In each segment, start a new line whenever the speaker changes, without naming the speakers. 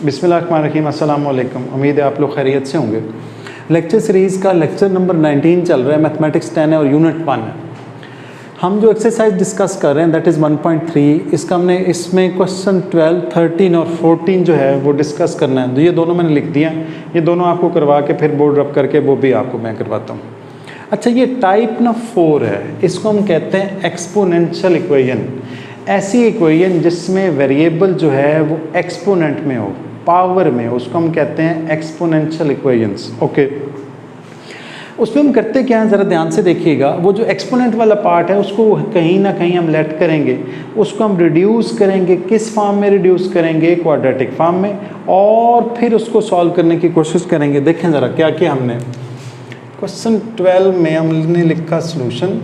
बिस्मिल्लाहिर्रहमानिर्रहीम, अस्सलाम वालेकुम। उम्मीद है आप लोग खैरियत से होंगे। लेक्चर सीरीज़ का लेक्चर नंबर 19 चल रहा है, मैथमेटिक्स 10 है और यूनिट 1 है। हम जो एक्सरसाइज डिस्कस कर रहे हैं दैट इज़ 1.3, इसका हमने इसमें क्वेश्चन 12, 13 और 14 जो है वो डिस्कस करना है। तो ये दोनों मैंने लिख दिया, ये दोनों आपको करवा के फिर बोर्ड रब करके वो भी आपको मैं करवाता हूँ। अच्छा, ये टाइप ना 4 है, इसको हम कहते हैं एक्सपोनेंशियल इक्वेशन। ऐसी इक्वेशन जिसमें वेरिएबल जो है वो एक्सपोनेंट में हो, पावर में हो, उसको हम कहते हैं एक्सपोनेंशियल इक्वेशंस। ओके, उसमें हम करते क्या हैं ज़रा ध्यान से देखिएगा। वो जो एक्सपोनेंट वाला पार्ट है उसको कहीं ना कहीं हम लेट करेंगे, उसको हम रिड्यूस करेंगे। किस फॉर्म में रिड्यूस करेंगे? क्वाड्रेटिक फॉर्म में, और फिर उसको सॉल्व करने की कोशिश करेंगे। देखें ज़रा क्या किया हमने। क्वेश्चन 12 में हमने लिखा सॉल्यूशन,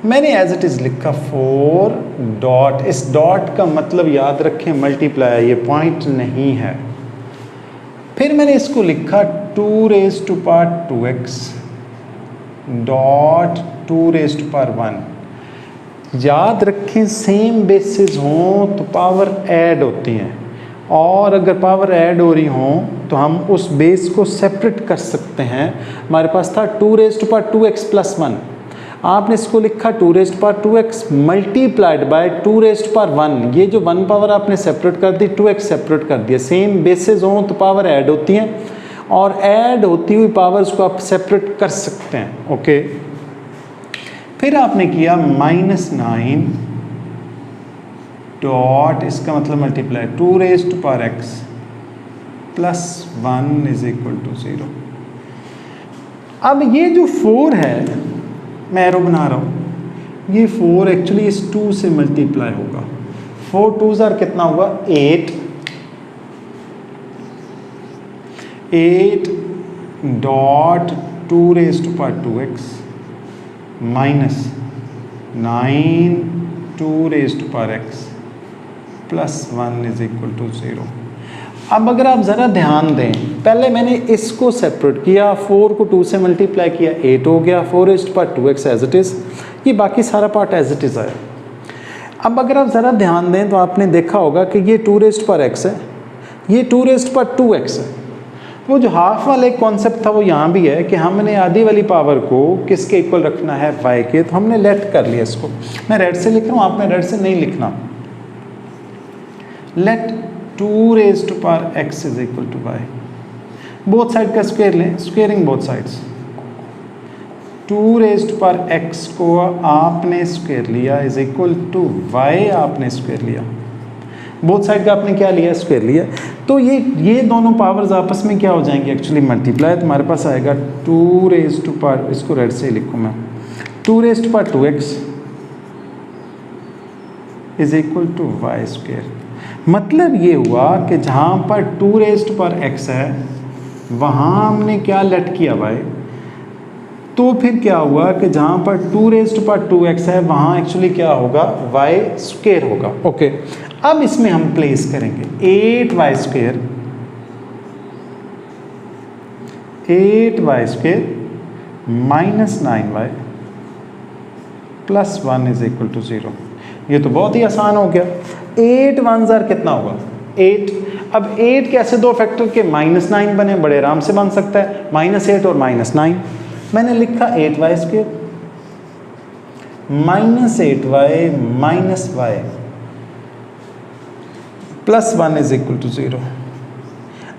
मैंने एज इट इज़ लिखा 4 डॉट। इस डॉट का मतलब याद रखें मल्टीप्लाई, ये पॉइंट नहीं है। फिर मैंने इसको लिखा 2 raise to power 2x dot 2 raise to power 1। याद रखें सेम बेसिस हों तो पावर ऐड होती हैं, और अगर पावर ऐड हो रही हों तो हम उस बेस को सेपरेट कर सकते हैं। हमारे पास था 2 raise to power 2x plus 1, आपने इसको लिखा 2 raise to power 2x multiplied by 2 raise to power 1। ये जो 1 पावर आपने सेपरेट कर दी, 2x सेपरेट कर दिया। सेम बेसिस हों तो पावर ऐड होती हैं, और ऐड होती हुई पावर्स को आप सेपरेट कर सकते हैं। ओके, फिर आपने किया -9 डॉट, इसका मतलब multiply 2 raise to power x plus 1 is equal to 0। अब ये जो 4 है, मैं एरो बना रहा हूँ, ये 4 एक्चुअली इस 2 से मल्टीप्लाई होगा। 4 2s आर कितना होगा? 8 dot 2 raise to power 2x minus 9 2 raise to power x plus 1 is equal to 0। अब अगर आप ज़रा ध्यान दें, पहले मैंने इसको सेपरेट किया, 4 को 2 से मल्टीप्लाई किया, 8 हो गया। 4 raise to power 2x as it is, ये बाकी सारा पार्ट एज इट इज़ आया। अब अगर आप ज़रा ध्यान दें तो आपने देखा होगा कि ये 2 रेज़ टू पावर x है, ये 2 रेज़ टू पावर 2x है। वो जो हाफ वाला एक कॉन्सेप्ट था वो यहाँ भी है कि हमने आधी वाली पावर को किसके इक्वल रखना है? y के। तो हमने लेट कर लिया इसको। मैं रेड से लिख रहा हूँ, आपने रेड से नहीं लिखना। Let 2 raise to power x is equal to y। Both side का स्क्वायर लें, squaring both sides. 2 raise to power x को आपने स्क्वायर लिया इज इक्वल टू y आपने स्क्वायर लिया। बोथ साइड का आपने क्या लिया? स्क्वायर लिया। तो ये दोनों पावर्स आपस में क्या हो जाएंगे? Actually multiply. तो हमारे पास आएगा 2 रेज़ टू पावर, इसको रेड से ही लिखूँ मैं, 2 raise to power 2x is equal to y square. मतलब ये हुआ कि जहाँ पर 2 रेज़ टू पावर x है वहाँ हमने क्या लेट किया y, तो फिर क्या हुआ कि जहाँ पर 2 रेज़ टू पावर 2x है वहाँ एक्चुअली क्या होगा? y स्क्वायर होगा। ओके, अब इसमें हम प्लेस करेंगे 8y square minus 9y plus 1 is equal to 0। ये तो बहुत ही आसान हो गया। 8 1s आर कितना होगा? 8। अब 8 कैसे दो फैक्टर के -9 बने? बड़े आराम से बन सकता है, -8 और -9। मैंने लिखा 8y square -8y minus y plus 1 is equal to 0।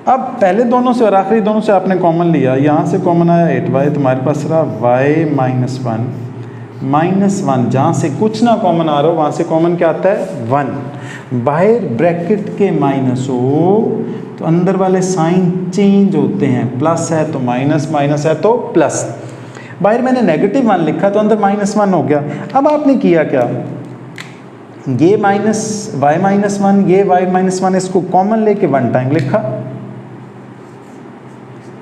अब पहले दोनों से और आखिरी दोनों से आपने कॉमन लिया, यहाँ से कॉमन आया 8y, तुम्हारे पास रहा y माइनस 1 जहाँ से कुछ ना कॉमन आ रहा हो वहाँ से कॉमन क्या आता है? 1। बाहर ब्रैकेट के माइनस हो तो अंदर वाले साइन चेंज होते हैं, प्लस है तो माइनस, माइनस है तो प्लस। बाहर मैंने -1 लिखा तो अंदर -1 हो गया। अब आपने किया क्या? ये y माइनस 1, ये y माइनस 1, इसको कॉमन लेके 1 टाइम लिखा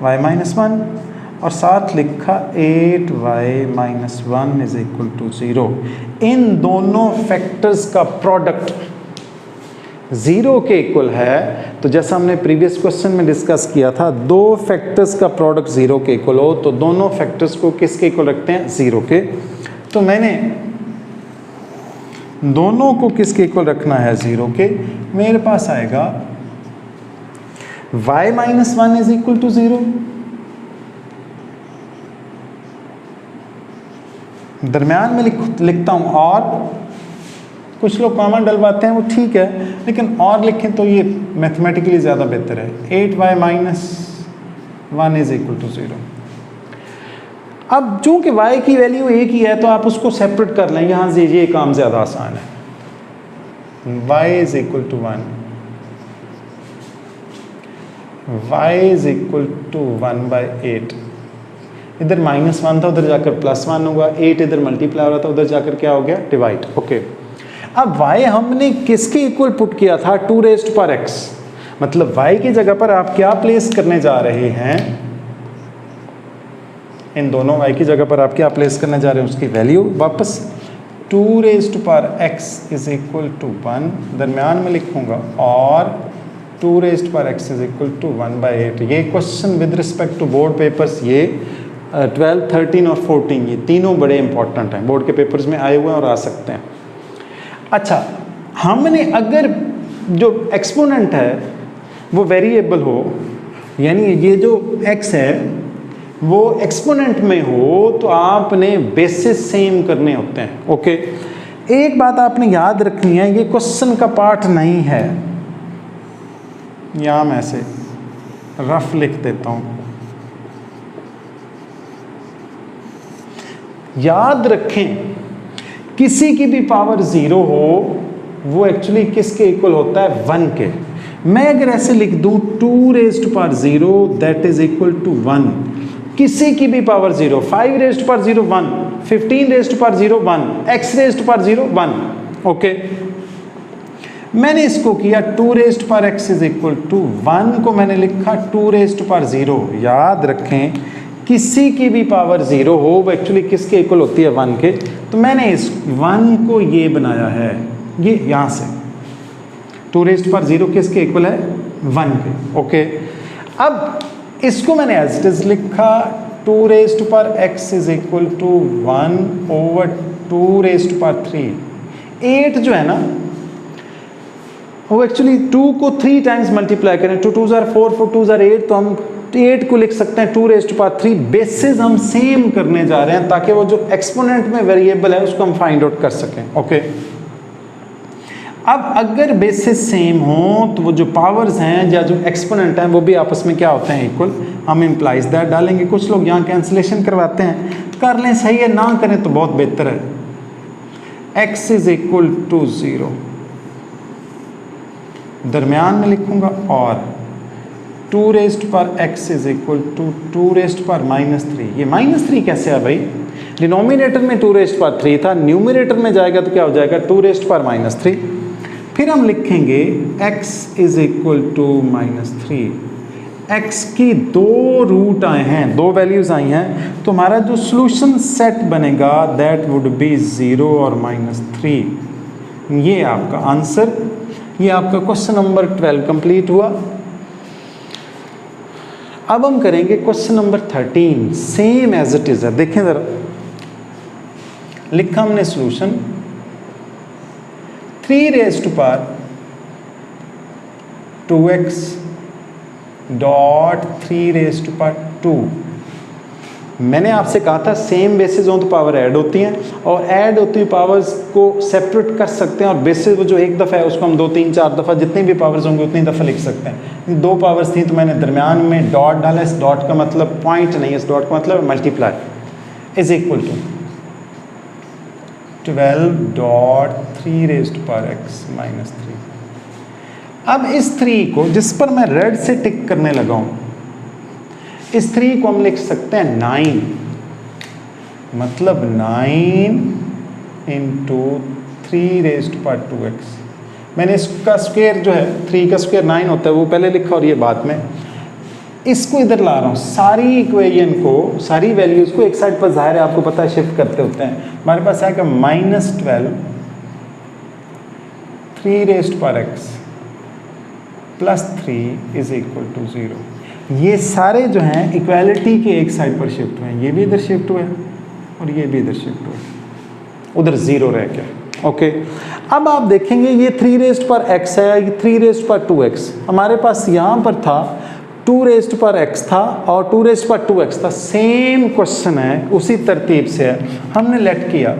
y माइनस 1, और साथ लिखा 8y minus 1 is equal to 0। इन दोनों फैक्टर्स का प्रोडक्ट 0 के इक्वल है। तो जैसा हमने प्रीवियस क्वेश्चन में डिस्कस किया था, दो फैक्टर्स का प्रोडक्ट 0 के इक्वल हो तो दोनों फैक्टर्स को किसके इक्वल रखते हैं? 0 के। तो मैंने दोनों को किसके इक्वल रखना है? 0 के। मेरे पास आएगा y minus 1 is equal to 0। दरम्यान में लिखता हूं और, कुछ लोग कॉमन डलवाते हैं वो ठीक है, लेकिन और लिखें तो ये मैथमेटिकली ज़्यादा बेहतर है। 8y minus 1 is equal to 0। अब चूंकि y की वैल्यू एक ही है तो आप उसको सेपरेट कर लें, यहाँ से ये काम ज़्यादा आसान है। y is equal to 1, y is equal to 1/8। इधर -1 था, उधर जाकर +1 होगा, 8 इधर मल्टीप्लाई हो रहा था, उधर जाकर क्या हो गया, डिवाइड। ओके, अब y हमने किसके इक्वल पुट किया था, 2⁻x। मतलब y की जगह पर आप क्या प्लेस करने जा रहे हैं, इन दोनों y की जगह पर आप क्या प्लेस करने जा रहे हैं, उसकी वैल्यू वापस 2⁻x इज इक्वल टू 1, दरम्यान में लिखूंगा, और 2⁻x इज इक्वल टू 1/8। ये question with respect to board papers, ये 12, 13 और 14, ये तीनों बड़े इंपॉर्टेंट हैं, बोर्ड के पेपर्स में आए हुए हैं और आ सकते हैं। अच्छा, हमने अगर जो एक्सपोनेंट है वो वेरिएबल हो, यानी ये जो x है वो एक्सपोनेंट में हो, तो आपने बेसिस सेम करने होते हैं। ओके, एक बात आपने याद रखनी है, ये क्वेश्चन का पार्ट नहीं है, यहाँ मैं ऐसे रफ लिख देता हूँ। याद रखें, किसी की भी पावर 0 हो वो एक्चुअली किसके इक्वल होता है, 1 के। मैं अगर ऐसे लिख दूं 2⁻0 दैट इज इक्वल टू 1, किसी की भी पावर 0, 5⁻0 1, 15⁻0 1, x⁻0 1। ओके, मैंने इसको किया 2⁻x इज इक्वल टू 1 को मैंने लिखा 2⁻0। याद रखें, किसी की भी पावर 0 हो वो एक्चुअली किसके इक्वल होती है, 1 के। तो मैंने इस 1 को ये बनाया है, ये यहाँ से 2⁻0 किसके इक्वल है, 1 के। ओके, अब इसको मैंने एज इट इज लिखा 2⁻x इज इक्वल टू 1/2⁻3। 8 जो है ना वो एक्चुअली 2 को 3 टाइम्स मल्टीप्लाई करें, 2 2 4 4 2 8, तो हम 8 को लिख सकते हैं 2⁻3। बेसिस हम सेम करने जा रहे हैं ताकि वो जो एक्सपोनेंट में वेरिएबल है उसको हम फाइंड आउट कर सकें। ओके, अब अगर बेसिस सेम हो तो वो जो पावर्स हैं या जो एक्सपोनेंट हैं वो भी आपस में क्या होते हैं, इक्वल। हम इम्प्लाइज दैट डालेंगे। कुछ लोग यहाँ कैंसिलेशन करवाते हैं, कर लें, सही है, ना करें तो बहुत बेहतर है। x इज इक्वल टू 0, दरमियान में लिखूंगा, और 2⁻x इज इक्वल टू 2⁻3। ये -3 कैसे है भाई, डिनोमिनेटर में 2⁻3 था, न्यूमरेटर में जाएगा तो क्या हो जाएगा, 2⁻3। फिर हम लिखेंगे x is equal to -3। x की 2 रूट आए हैं, 2 वैल्यूज आई हैं, तो हमारा जो सॉल्यूशन सेट बनेगा दैट वुड बी 0 और -3। ये आपका आंसर, ये आपका क्वेश्चन नंबर 12 कंप्लीट हुआ। अब हम करेंगे question number 13, same as it is है। देखें जरा, लिखा हमने सॉल्यूशन 3⁻2x डॉट 3⁻2। मैंने आपसे कहा था सेम बेसिस हो तो पावर ऐड होती हैं, और ऐड होती हुई पावर्स को सेपरेट कर सकते हैं, और बेसिस वो जो एक दफ़ा है उसको हम 2 3 4 दफ़ा, जितनी भी पावर्स होंगी उतनी दफ़ा लिख सकते हैं। 2 पावर्स थी तो मैंने दरमियान में डॉट डाला। इस डॉट का मतलब पॉइंट नहीं है, इस डॉट का मतलब multiply, is equal to 12.3⁻x-3। अब इस 3 को, जिस पर मैं रेड से टिक करने लगा हूं, इस 3 को हम लिख सकते हैं 9, मतलब 9 इंटू 3⁻2x। मैंने इसका स्क्वायर जो है, 3 का स्क्वायर 9 होता है, वो पहले लिखा और ये बाद में। इसको इधर ला रहा हूँ, सारी इक्वेशन को, सारी वैल्यूज़ को एक साइड पर, जाहिर है आपको पता है, शिफ्ट करते होते हैं। हमारे पास आएगा -12 3⁻x plus 3 is equal to 0। ये सारे जो हैं इक्वालिटी के एक साइड पर शिफ्ट हुए हैं, ये भी इधर शिफ्ट हुए और ये भी इधर शिफ्ट हुए, उधर 0 रह गया। ओके, अब आप देखेंगे ये 3⁻x है, ये 3⁻2x हमारे पास यहाँ पर था, 2 रेस्ट पर x था और 2 रेस्ट पर 2x था, सेम क्वेश्चन है, उसी तरतीब से है, हमने लेट किया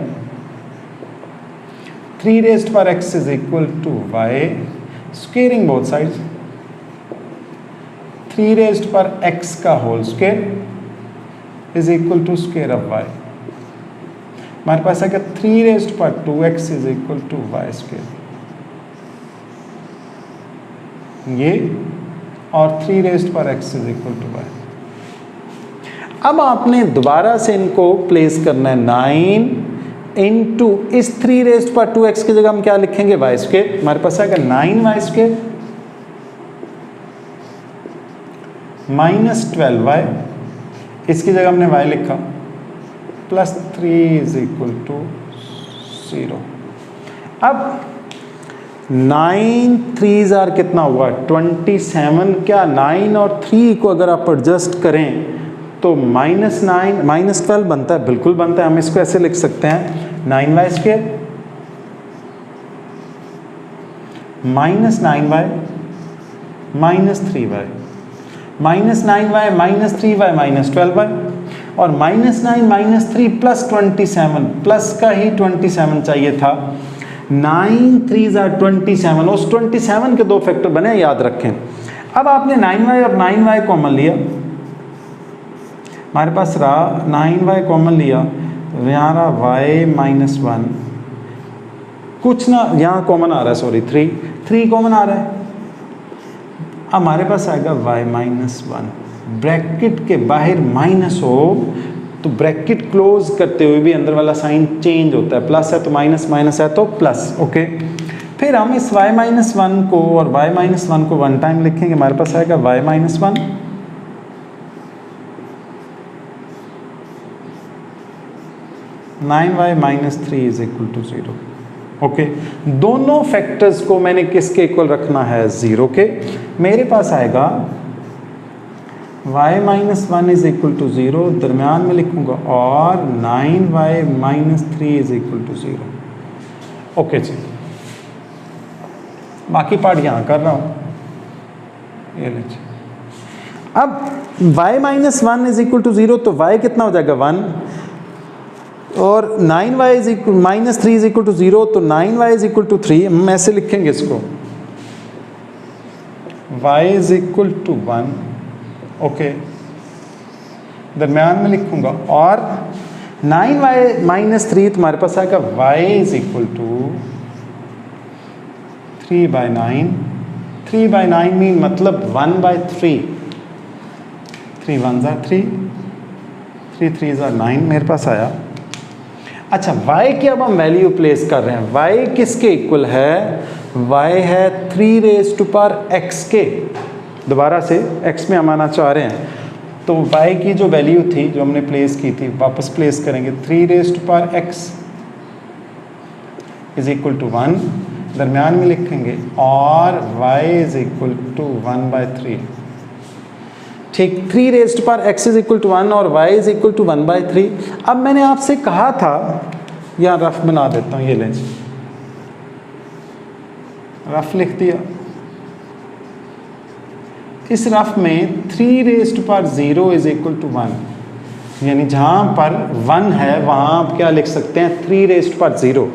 3 raised power x is equal to y, squaring both sides, 3 raised power x का whole square is equal to square of y। हमारे पास है कि 3 raised power 2x is equal to y square, ये, और 3 raised power x is equal to y। अब आपने दोबारा से इनको प्लेस करना है, 9 इंटू इस 3 रेस्ट पर 2x की जगह हम क्या लिखेंगे, y स्क्वायर। हमारे पास आएगा 9y स्क्वायर माइनस 12y, इसकी जगह हमने y लिखा, प्लस 3 इज इक्वल टू 0। अब 9 3 जार कितना हुआ, 27। क्या 9 और 3 को अगर आप एडजस्ट करें तो -9 -12 बनता है, बिल्कुल बनता है। हम इसको ऐसे लिख सकते हैं 9y square minus 9y minus 3y, minus 9y minus 3y minus 12y, और -9 माइनस 3 प्लस 27, प्लस का ही 27 चाहिए था। 9 3 जार 27, उस 27 के 2 फैक्टर बने, याद रखें। अब आपने 9y और 9y कॉमन लिया, हमारे पास रहा 9y कॉमन लिया, यहाँ रहा y माइनस 1, कुछ ना यहाँ कॉमन आ रहा है, सॉरी 3 कॉमन आ रहा है। अब हमारे पास आएगा y माइनस 1, ब्रैकेट के बाहर माइनस हो तो ब्रैकेट क्लोज करते हुए भी अंदर वाला साइन चेंज होता है, प्लस है तो माइनस, माइनस है तो प्लस, ओके। फिर हम इस y माइनस 1 को और y माइनस 1 को 1 टाइम लिखेंगे, हमारे पास आएगा y minus 1 9y minus 3 is equal to 0, okay. दोनों फैक्टर्स को मैंने किसके इक्वल रखना है, 0 के। मेरे पास आएगा y minus 1 is equal to 0, दरम्यान में लिखूंगा, और 9y minus 3 is equal to 0, okay जी। बाकी पार्ट यहाँ कर रहा हूँ, ये लीजिए। अब y minus 1 is equal to 0, तो y कितना हो जाएगा 1, और 9y is equal minus 3 is equal to 0, तो 9y इज इक्वल टू 3। हम ऐसे लिखेंगे इसको, y is equal to 1, okay, दरम्यान में लिखूंगा, और 9y माइनस 3 तुम्हारे पास आएगा y is equal to 3/9, 3/9 mean मतलब 1/3, 3 1 ज़ा 3, 3 3 ज़ा 9 मेरे पास आया। अच्छा, y की अब हम वैल्यू प्लेस कर रहे हैं, y किसके इक्वल है, y है 3 रेज़ टू पावर x के, दोबारा से x में हम आना चाह रहे हैं, तो y की जो वैल्यू थी जो हमने प्लेस की थी वापस प्लेस करेंगे, 3 raise to power x is equal to 1, दरम्यान में लिखेंगे, और y इज इक्वल टू 1/3, ठीक। 3 raise to power x is equal to 1 और y इज इक्वल टू 1/3। अब मैंने आपसे कहा था, यहाँ रफ बना देता हूँ, ये लें, रफ लिख दिया। इस रफ में 3 raise to power 0 is equal to 1, यानी जहाँ पर 1 है वहाँ आप क्या लिख सकते हैं, 3 रेज़ टू पावर 0।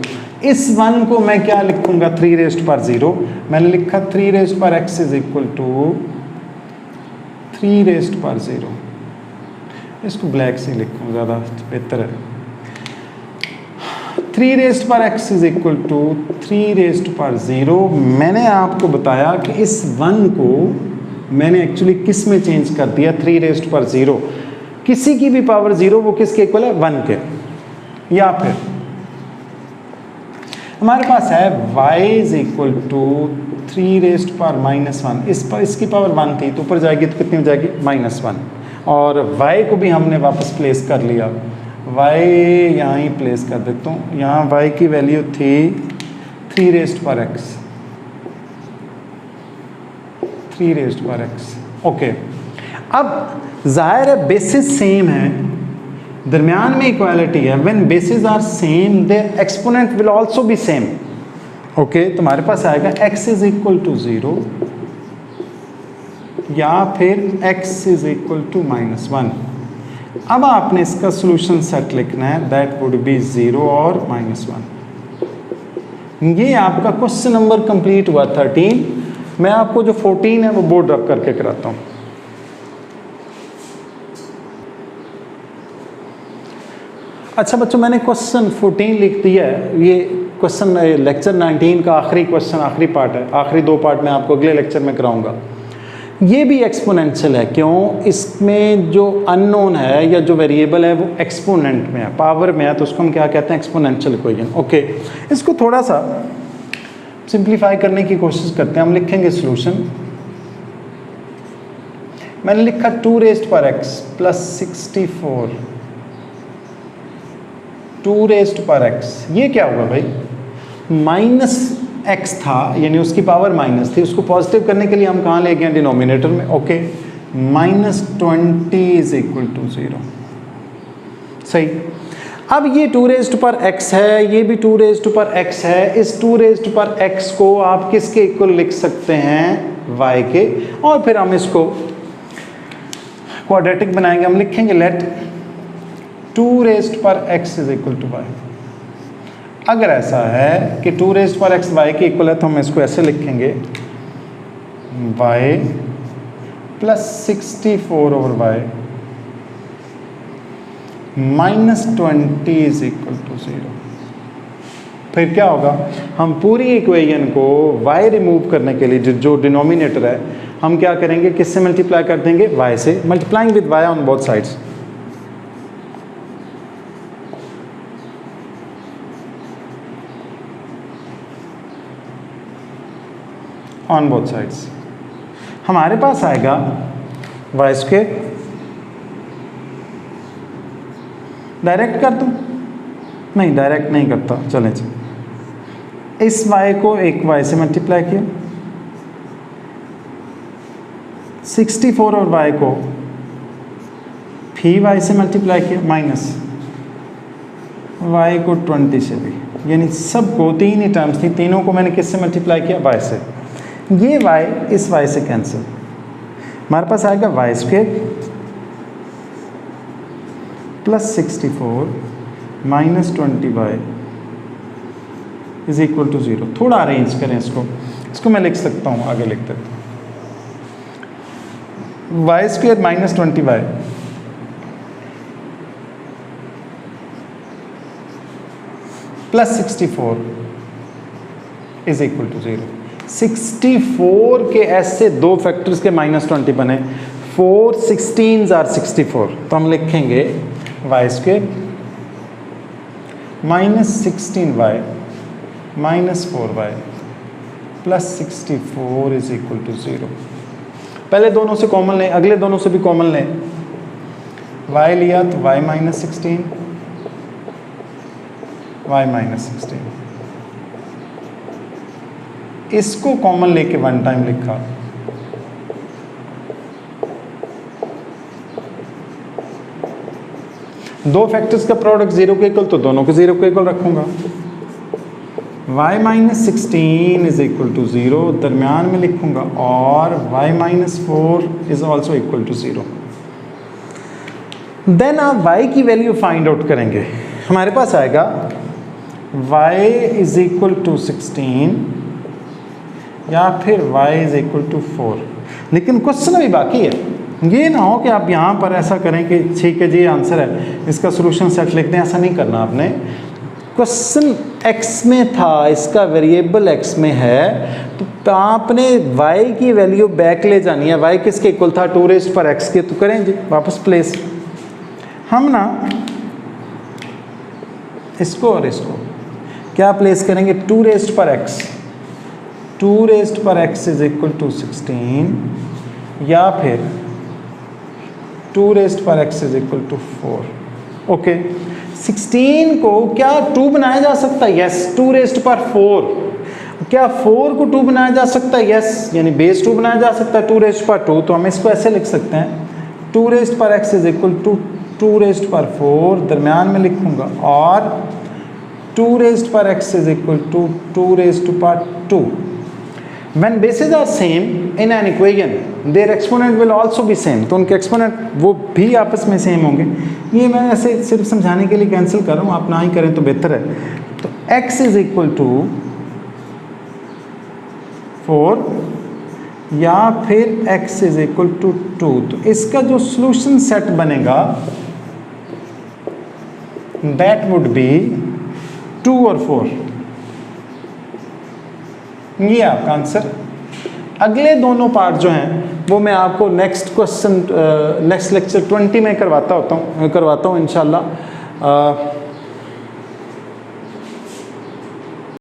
इस 1 को मैं क्या लिखूंगा, 3 रेज़ टू पावर 0, मैंने लिखा 3 raise to power x is equal to 3 raise to power 0, इसको ब्लैक से लिखूँ, ज़्यादा बेहतर है। 3 raise to power x is equal to 3 raise to power 0। मैंने आपको बताया कि इस 1 को मैंने एक्चुअली किस में चेंज कर दिया, 3 रेज़ टू पावर 0, किसी की भी पावर 0 वो किसके इक्वल है, 1 के। या फिर हमारे पास है y is equal to 3 raise to power -1, इस पर इसकी पावर 1 थी तो ऊपर जाएगी तो कितनी हो जाएगी, -1, और y को भी हमने वापस प्लेस कर लिया, y यहाँ ही प्लेस कर देता हूँ, यहाँ y की वैल्यू थी 3 raise to power x, 3 raise to power x, okay. अब जाहिर है बेसिस सेम है, दरमियान में इक्वालिटी है, when bases are same their exponent will also be same, okay. तुम्हारे पास आएगा x इज इक्वल टू 0, या फिर x इज इक्वल टू -1। अब आपने इसका सोल्यूशन सेट लिखना है, दैट वुड बी 0 और -1। ये आपका क्वेश्चन नंबर कंप्लीट हुआ 13। मैं आपको जो 14 है वो बोर्ड रख करके कराता हूँ। अच्छा बच्चों, मैंने क्वेश्चन 14 लिख दिया है। ये क्वेश्चन लेक्चर 19 का आखिरी क्वेश्चन, आखिरी पार्ट है। आखिरी 2 पार्ट मैं आपको अगले लेक्चर में कराऊंगा। ये भी एक्सपोनेंशियल है, क्यों? इसमें जो अननोन है या जो वेरिएबल है वो एक्सपोनेंट में है, पावर में है, तो उसको हम क्या कहते हैं? Exponential equation. ओके, इसको थोड़ा सा सिंप्लीफाई करने की कोशिश करते हैं। हम लिखेंगे सॉल्यूशन। मैंने लिखा 2 raised power x plus 64 2 raised power x। ये क्या हुआ भाई? -x था, यानी उसकी पावर माइनस थी, उसको पॉजिटिव करने के लिए हम कहाँ ले गए? डिनोमिनेटर में। Okay, -20 is equal to 0। सही। अब ये 2 रेज़्ड पावर x है, ये भी 2 रेज़्ड पावर x है। इस 2 रेज़्ड पावर x को आप किसके इक्वल लिख सकते हैं? y के। और फिर हम इसको क्वाड्रेटिक बनाएंगे। हम लिखेंगे let 2 raised power x is equal to y। अगर ऐसा है कि 2 रेज़्ड पावर x y के इक्वल है तो हम इसको ऐसे लिखेंगे, y plus 64 over y -20 is equal to 0। फिर क्या होगा? हम पूरी इक्वेशन को y रिमूव करने के लिए जो डिनोमिनेटर है, हम क्या करेंगे? किससे मल्टीप्लाई कर देंगे? y से। Multiplying with y on both sides. On both sides हमारे पास आएगा y²। डायरेक्ट कर दूं? नहीं, डायरेक्ट नहीं करता। चलें, इस y को एक y से मल्टीप्लाई किया, 64 और y को भी y से मल्टीप्लाई किया, माइनस y को 20 से भी, यानी सबको 3 ही टर्म्स थी, तीनों को मैंने किससे मल्टीप्लाई किया? y से। ये y इस y से कैंसिल, हमारे पास आएगा y² plus 64 minus 20y is equal to 0। थोड़ा अरेंज करें इसको मैं लिख सकता हूँ, आगे लिख देता हूँ। y² minus 20y plus 64 is equal to 0। 64 के ऐसे 2 फैक्टर्स के -20 बने, 4 16s आर 64, तो हम लिखेंगे y² minus 16y minus 4y plus 64 is equal to 0। पहले दोनों से कॉमन लें, अगले दोनों से भी कॉमन लें। y लिया तो y माइनस 16, y माइनस 16, इसको कॉमन लेके 1 टाइम लिखा, दो फैक्टर्स का प्रोडक्ट 0 के इक्वल, तो दोनों को 0 के इक्वल रखूंगा। y minus 16 is equal to 0 दरमियान में लिखूंगा, और y minus 4 is also equal to 0। Then आप y की वैल्यू फाइंड आउट करेंगे। हमारे पास आएगा y इज इक्वल टू 16 या फिर y इज इक्वल टू 4। लेकिन क्वेश्चन अभी बाकी है, ये ना हो कि आप यहाँ पर ऐसा करें कि ठीक है जी आंसर है, इसका सॉल्यूशन सेट लिख दें। ऐसा नहीं करना आपने। क्वेश्चन x में था, इसका वेरिएबल x में है, तो आपने y की वैल्यू बैक ले जानी है। y किसके इक्वल था? 2 रेज़्ड पावर x के। तो करें जी वापस प्लेस। हम ना इसको और इसको क्या प्लेस करेंगे? 2 raised power x, 2 raised power x is equal to 16 या फिर 2 raised power x is equal to 4। Okay, 16 को क्या 2 बनाया जा सकता है? यस। 2 रेज़्ड पावर 4, क्या 4 को 2 बनाया जा सकता है? यस, यानी बेस 2 बनाया जा सकता है 2 रेज़्ड पावर 2। तो हम इसको ऐसे लिख सकते हैं, 2 raised power x is equal to 2 raised power 4 दरमियान में लिखूंगा, और 2 raised power x is equal to 2 raised power 2। When bases are same in an equation their exponent will also be same, तो उनके एक्सपोनेंट वो भी आपस में सेम होंगे। ये मैं ऐसे सिर्फ समझाने के लिए कैंसिल कर रहा हूँ, आप ना ही करें तो बेहतर है। तो x इज इक्वल टू 4 या फिर x इज इक्वल टू 2, तो इसका जो सॉल्यूशन सेट बनेगा दैट वुड बी 2 और 4। ये आपका आंसर। अगले दोनों पार्ट जो हैं वो मैं आपको नेक्स्ट क्वेश्चन नेक्स्ट लेक्चर 20 में करवाता हूँ इंशाल्लाह।